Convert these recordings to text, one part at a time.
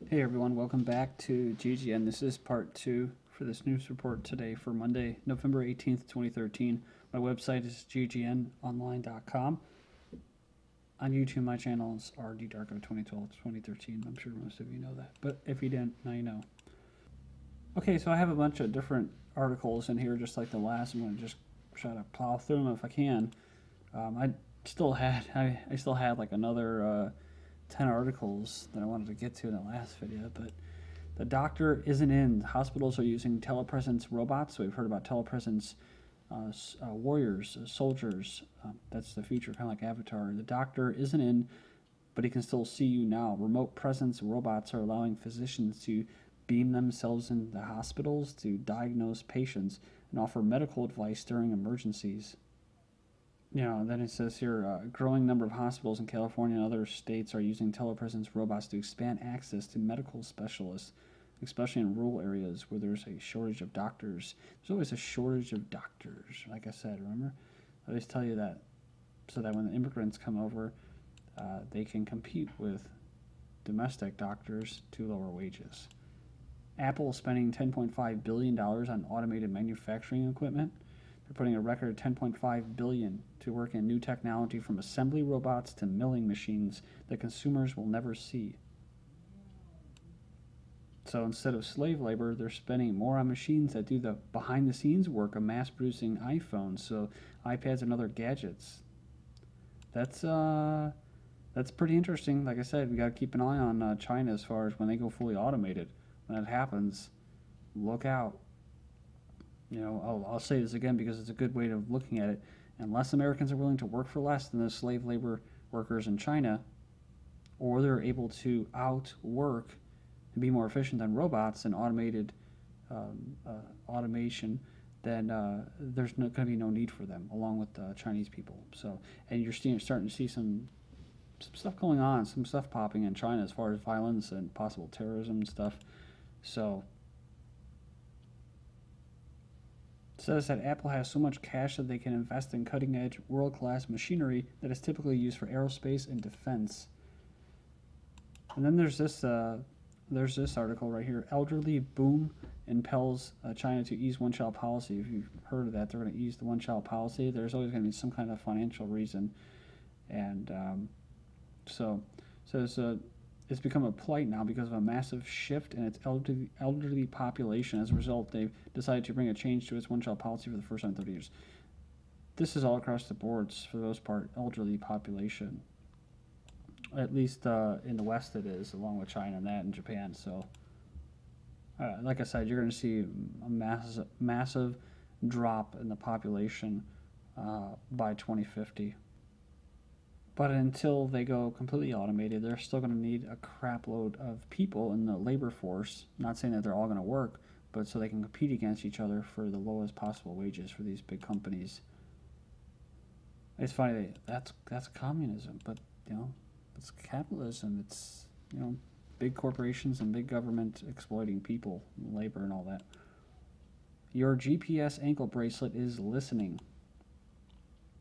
Hey everyone, welcome back to GGN. This is part 2 for this news report today for Monday, November 18th, 2013. My website is ggnonline.com. On YouTube, my channels are DDarko 2012 to 2013. I'm sure most of you know that, but if you didn't, now you know. Okay, so I have a bunch of different articles in here, just like the last. I'm going to just try to plow through them if I can. I still had like another 10 articles that I wanted to get to in the last video, but the doctor isn't in. Hospitals are using telepresence robots. So we've heard about telepresence warriors, soldiers. That's the future, kind of like Avatar. The doctor isn't in, but he can still see you now. Remote presence robots are allowing physicians to beam themselves into hospitals to diagnose patients and offer medical advice during emergencies. Then it says here, a growing number of hospitals in California and other states are using telepresence robots to expand access to medical specialists, especially in rural areas where there's a shortage of doctors. There's always a shortage of doctors, like I said, remember? I always tell you that so that when the immigrants come over, they can compete with domestic doctors to lower wages. Apple is spending $10.5 billion on automated manufacturing equipment. They're putting a record $10.5 billion to work in new technology from assembly robots to milling machines that consumers will never see. So instead of slave labor, they're spending more on machines that do the behind-the-scenes work of mass-producing iPhones, so iPads and other gadgets. That's pretty interesting. Like I said, we got to keep an eye on China as far as when they go fully automated. When that happens, look out. I'll say this again because it's a good way of looking at it. Unless Americans are willing to work for less than the slave labor workers in China, or they're able to outwork and be more efficient than robots and automation, then there's going to be no need for them, along with Chinese people. So, and you're starting to see some stuff going on, some stuff popping in China as far as violence and possible terrorism and stuff. So it says that Apple has so much cash that they can invest in cutting-edge, world-class machinery that is typically used for aerospace and defense. And then there's this article right here. Elderly boom impels China to ease one-child policy. If you've heard of that, they're going to ease the one-child policy. There's always going to be some kind of financial reason. And so it says it's become a plight now because of a massive shift in its elderly population. As a result, they've decided to bring a change to its one-child policy for the first time in 30 years. This is all across the boards, for the most part, elderly population. At least in the West it is, along with China and that and Japan. So, like I said, you're going to see a massive drop in the population by 2050. But until they go completely automated, they're still going to need a crap load of people in the labor force. Not saying that they're all going to work, but so they can compete against each other for the lowest possible wages for these big companies. It's funny, that's communism, but it's capitalism. It's big corporations and big government exploiting people, labor, and all that. Your GPS ankle bracelet is listening.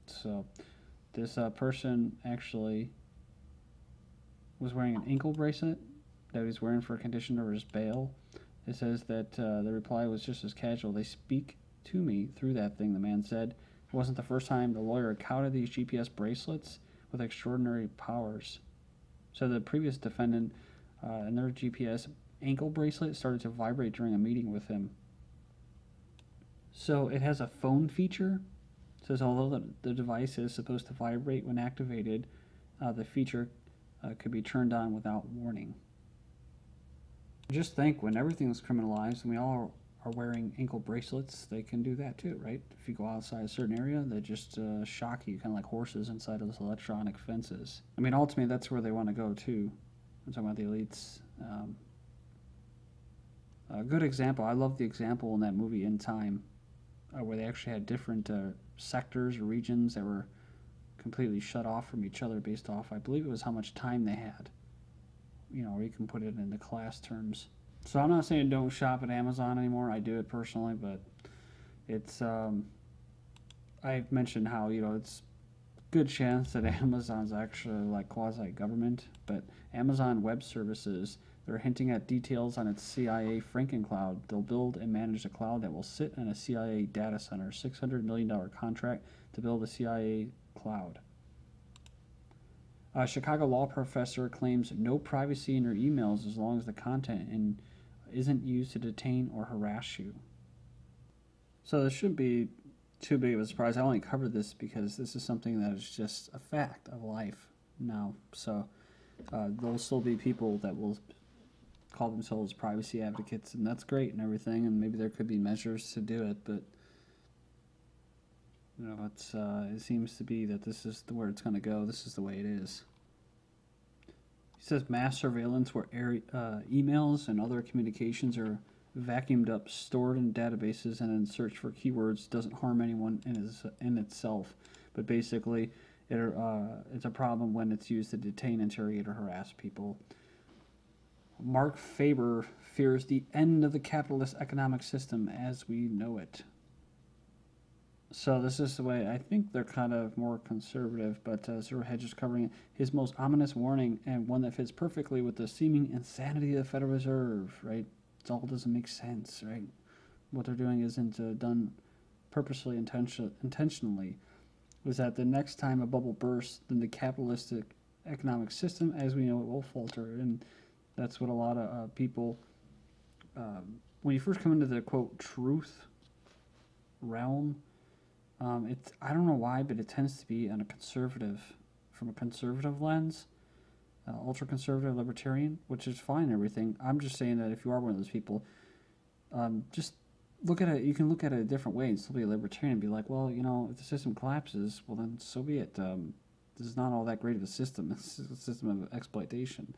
So this person actually was wearing an ankle bracelet that he was wearing for a condition of his bail. It says that the reply was just as casual. They speak to me through that thing, the man said. It wasn't the first time the lawyer encountered these GPS bracelets with extraordinary powers. So the previous defendant and their GPS ankle bracelet started to vibrate during a meeting with him. So it has a phone feature. It says although the device is supposed to vibrate when activated, the feature could be turned on without warning. Just think, when everything's criminalized and we all are wearing ankle bracelets, they can do that too, right? If you go outside a certain area, they just shock you, kind of like horses inside of those electronic fences. I mean, ultimately, that's where they want to go too. I'm talking about the elites. A good example, I love the example in that movie In Time, where they actually had different sectors or regions that were completely shut off from each other based off, I believe it was how much time they had. Or you can put it into class terms. So I'm not saying don't shop at Amazon anymore. I do it personally, but it's I've mentioned how it's good chance that Amazon's actually like quasi-government, but Amazon Web Services They're hinting at details on its CIA Franken-cloud. They'll build and manage a cloud that will sit in a CIA data center. $600 million contract to build a CIA cloud. A Chicago law professor claims no privacy in your emails as long as the content isn't used to detain or harass you. So this shouldn't be too big of a surprise. I only covered this because this is something that is just a fact of life now. So there'll still be people that will call themselves privacy advocates, and that's great and everything, and maybe there could be measures to do it, but you know, it seems to be that this is where it's going to go. This is the way it is. He says mass surveillance where emails and other communications are vacuumed up, stored in databases, and then searched for keywords doesn't harm anyone in itself. But basically, it's a problem when it's used to detain, interrogate, or harass people. Mark Faber fears the end of the capitalist economic system as we know it. So this is the way, I think they're kind of more conservative, but Zero Hedge is covering it. His most ominous warning, and one that fits perfectly with the seeming insanity of the Federal Reserve, right? It all doesn't make sense, right? What they're doing isn't done purposely, intentionally. Was that the next time a bubble bursts, then the capitalistic economic system, as we know it, will falter. And that's what a lot of people, when you first come into the, quote, truth realm, I don't know why, but it tends to be on a conservative, from a conservative lens, ultra-conservative, libertarian, which is fine and everything. I'm just saying that if you are one of those people, just look at it, you can look at it a different way and still be a libertarian and be like, well, you know, if the system collapses, well then so be it. This is not all that great of a system. It's a system of exploitation.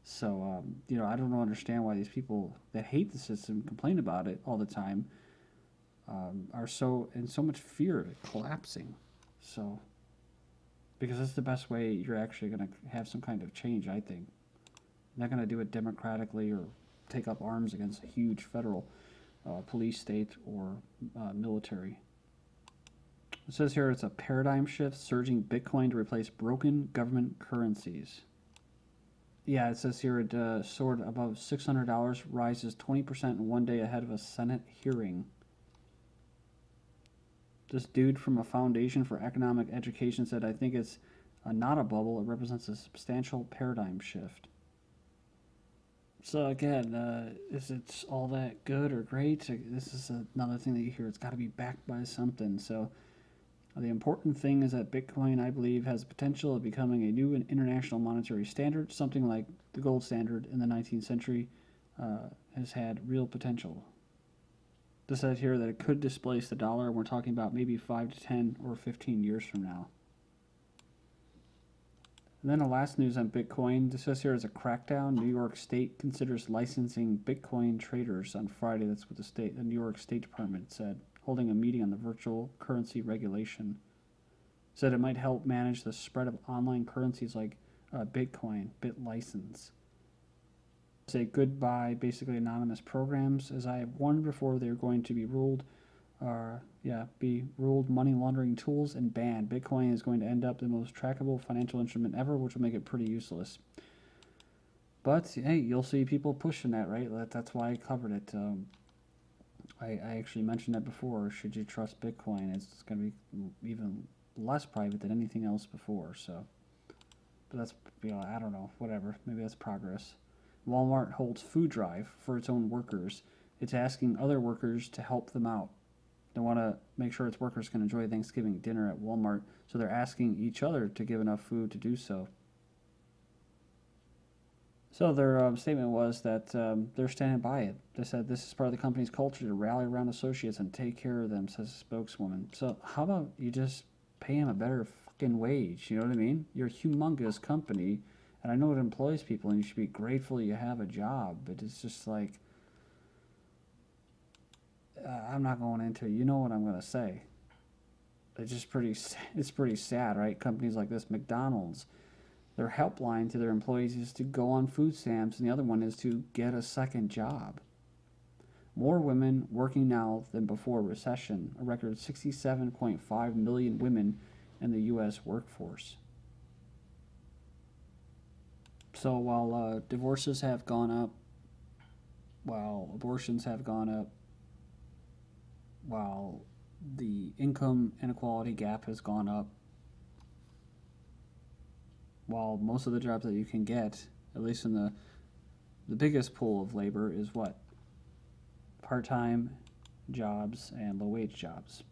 So, you know, I don't understand why these people that hate the system, complain about it all the time, are so in so much fear of it collapsing. So, because that's the best way you're actually going to have some kind of change, I think. You're not going to do it democratically or take up arms against a huge federal police state or military. It says here it's a paradigm shift, surging Bitcoin to replace broken government currencies. Yeah, it says here it soared above $600, rises 20% in one day ahead of a Senate hearing. This dude from a Foundation for Economic Education said, I think it's not a bubble. It represents a substantial paradigm shift. So again, is it all that good or great? This is another thing that you hear. It's got to be backed by something. So the important thing is that Bitcoin, I believe, has the potential of becoming a new international monetary standard, something like the gold standard in the 19th century has had real potential. This says here that it could displace the dollar. We're talking about maybe 5 to 10 or 15 years from now. And then the last news on Bitcoin. This says here is a crackdown. New York State considers licensing Bitcoin traders on Friday. That's what the New York State Department said, holding a meeting on the virtual currency regulation. Said it might help manage the spread of online currencies like Bitcoin, BitLicense. Say goodbye, basically anonymous programs. As I have warned before, they're going to be ruled money laundering tools and banned. Bitcoin is going to end up the most trackable financial instrument ever, which will make it pretty useless. But hey, you'll see people pushing that, right? That's why I covered it. I actually mentioned that before. Should you trust Bitcoin? It's going to be even less private than anything else before. So, but that's, you know, I don't know. Whatever. Maybe that's progress. Walmart holds food drive for its own workers. It's asking other workers to help them out. They want to make sure its workers can enjoy Thanksgiving dinner at Walmart, so they're asking each other to give enough food to do so. So their statement was that they're standing by it. They said this is part of the company's culture to rally around associates and take care of them, says a spokeswoman. So how about you just pay them a better fucking wage, you know what I mean? You're a humongous company, and I know it employs people, and you should be grateful you have a job, but it's just like, I'm not going into it. You know what I'm going to say. It's just pretty sad, right? Companies like this, McDonald's, their helpline to their employees is to go on food stamps, and the other one is to get a second job. More women working now than before recession, a record 67.5 million women in the U.S. workforce. So while divorces have gone up, while abortions have gone up, while the income inequality gap has gone up, while most of the jobs that you can get, at least in the biggest pool of labor, is what? Part-time jobs and low-wage jobs.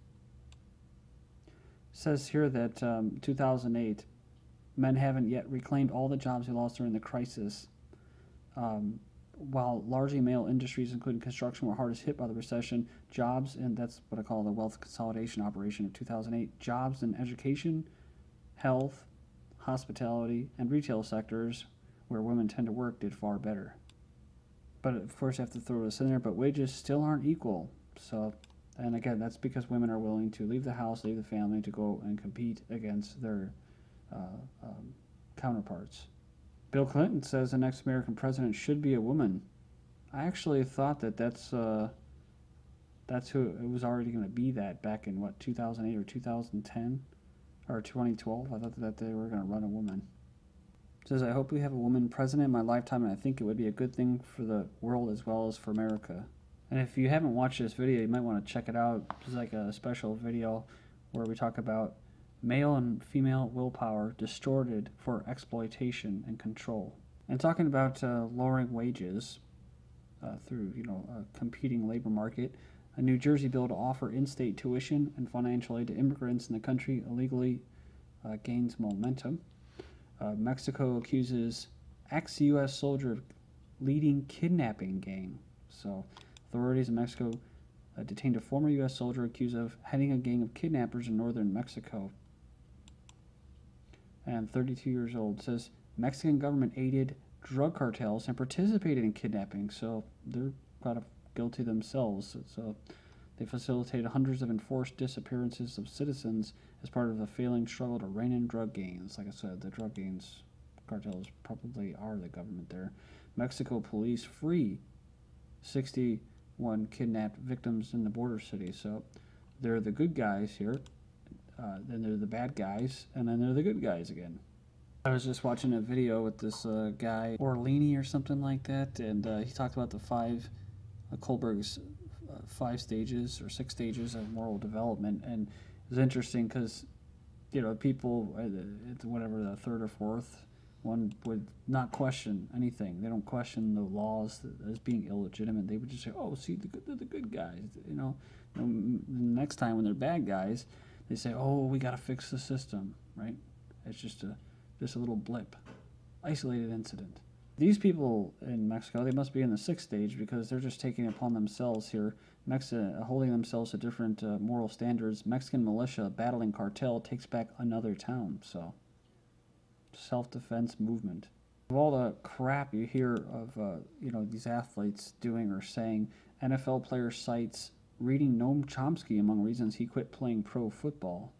It says here that 2008, men haven't yet reclaimed all the jobs they lost during the crisis. While largely male industries, including construction, were hardest hit by the recession, jobs, and that's what I call the wealth consolidation operation of 2008, jobs in education, health, hospitality, and retail sectors where women tend to work did far better. But of course, I have to throw this in there, but wages still aren't equal. So, and again, that's because women are willing to leave the house, leave the family to go and compete against their counterparts. Bill Clinton says the next American president should be a woman. I actually thought that's who it was already going to be that back in, what, 2008 or 2010 or 2012. I thought that they were going to run a woman. It says, I hope we have a woman president in my lifetime, and I think it would be a good thing for the world as well as for America. And if you haven't watched this video, you might want to check it out. It's like a special video where we talk about male and female willpower distorted for exploitation and control. And talking about lowering wages through, a competing labor market, a New Jersey bill to offer in-state tuition and financial aid to immigrants in the country illegally gains momentum. Mexico accuses ex-U.S. soldier of leading kidnapping gang. So authorities in Mexico detained a former U.S. soldier accused of heading a gang of kidnappers in northern Mexico. And 32 years old, says Mexican government aided drug cartels and participated in kidnapping, so they're kind of guilty themselves. So they facilitated hundreds of enforced disappearances of citizens as part of the failing struggle to rein in drug gangs. Like I said, the drug gangs cartels probably are the government there. Mexico police free 61 kidnapped victims in the border city. So they're the good guys here. Then they're the bad guys, and then they're the good guys again. I was just watching a video with this guy, Orlini or something like that, and he talked about the Kohlberg's 5 stages or 6 stages of moral development, and it was interesting because, people, whatever, the 3rd or 4th one would not question anything. They don't question the laws as being illegitimate. They would just say, oh, see, they're the good guys, And the next time when they're bad guys, they say, oh, we got to fix the system, right? It's just a little blip, isolated incident. These people in Mexico, they must be in the 6th stage because they're just taking it upon themselves here, holding themselves to different moral standards. Mexican militia battling cartel takes back another town. So, self-defense movement. Of all the crap you hear of, these athletes doing or saying, NFL player cites reading Noam Chomsky among reasons he quit playing pro football.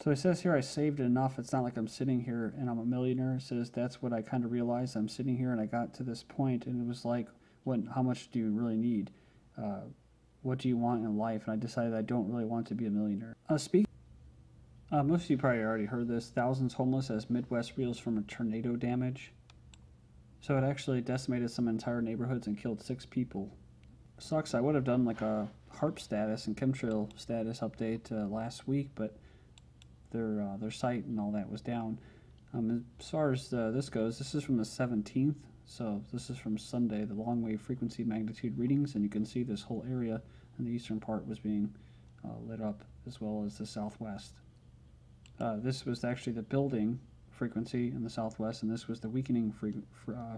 So it says here, I saved enough. It's not like I'm sitting here and I'm a millionaire. It says that's what I kind of realized. I'm sitting here and I got to this point, and it was like, how much do you really need? What do you want in life? And I decided I don't really want to be a millionaire. Most of you probably already heard this. Thousands homeless as Midwest reels from a tornado damage. So it actually decimated some entire neighborhoods and killed 6 people. Sucks. I would have done like a Haarp status and Chemtrail status update last week, but their site and all that was down. As far as this goes, this is from the 17th, so this is from Sunday, the long wave frequency magnitude readings, and you can see this whole area in the eastern part was being lit up, as well as the southwest. This was actually the building frequency in the southwest, and this was the weakening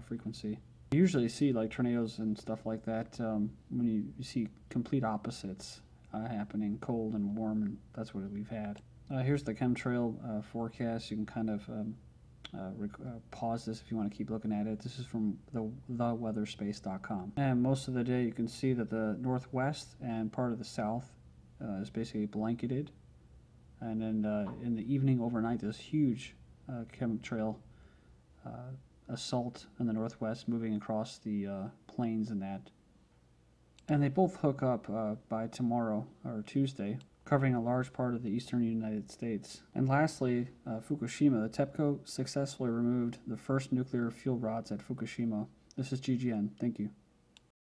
frequency. You usually see like tornadoes and stuff like that when you see complete opposites happening, cold and warm, and that's what we've had. Here's the chemtrail forecast. You can kind of pause this if you want to keep looking at it. This is from theweatherspace.com. And most of the day you can see that the northwest and part of the south is basically blanketed. And then in the evening overnight, this huge chemtrail assault in the northwest moving across the plains and that. And they both hook up by tomorrow or Tuesday. covering a large part of the eastern United States. And lastly, Fukushima. The TEPCO successfully removed the first nuclear fuel rods at Fukushima. This is GGN. Thank you.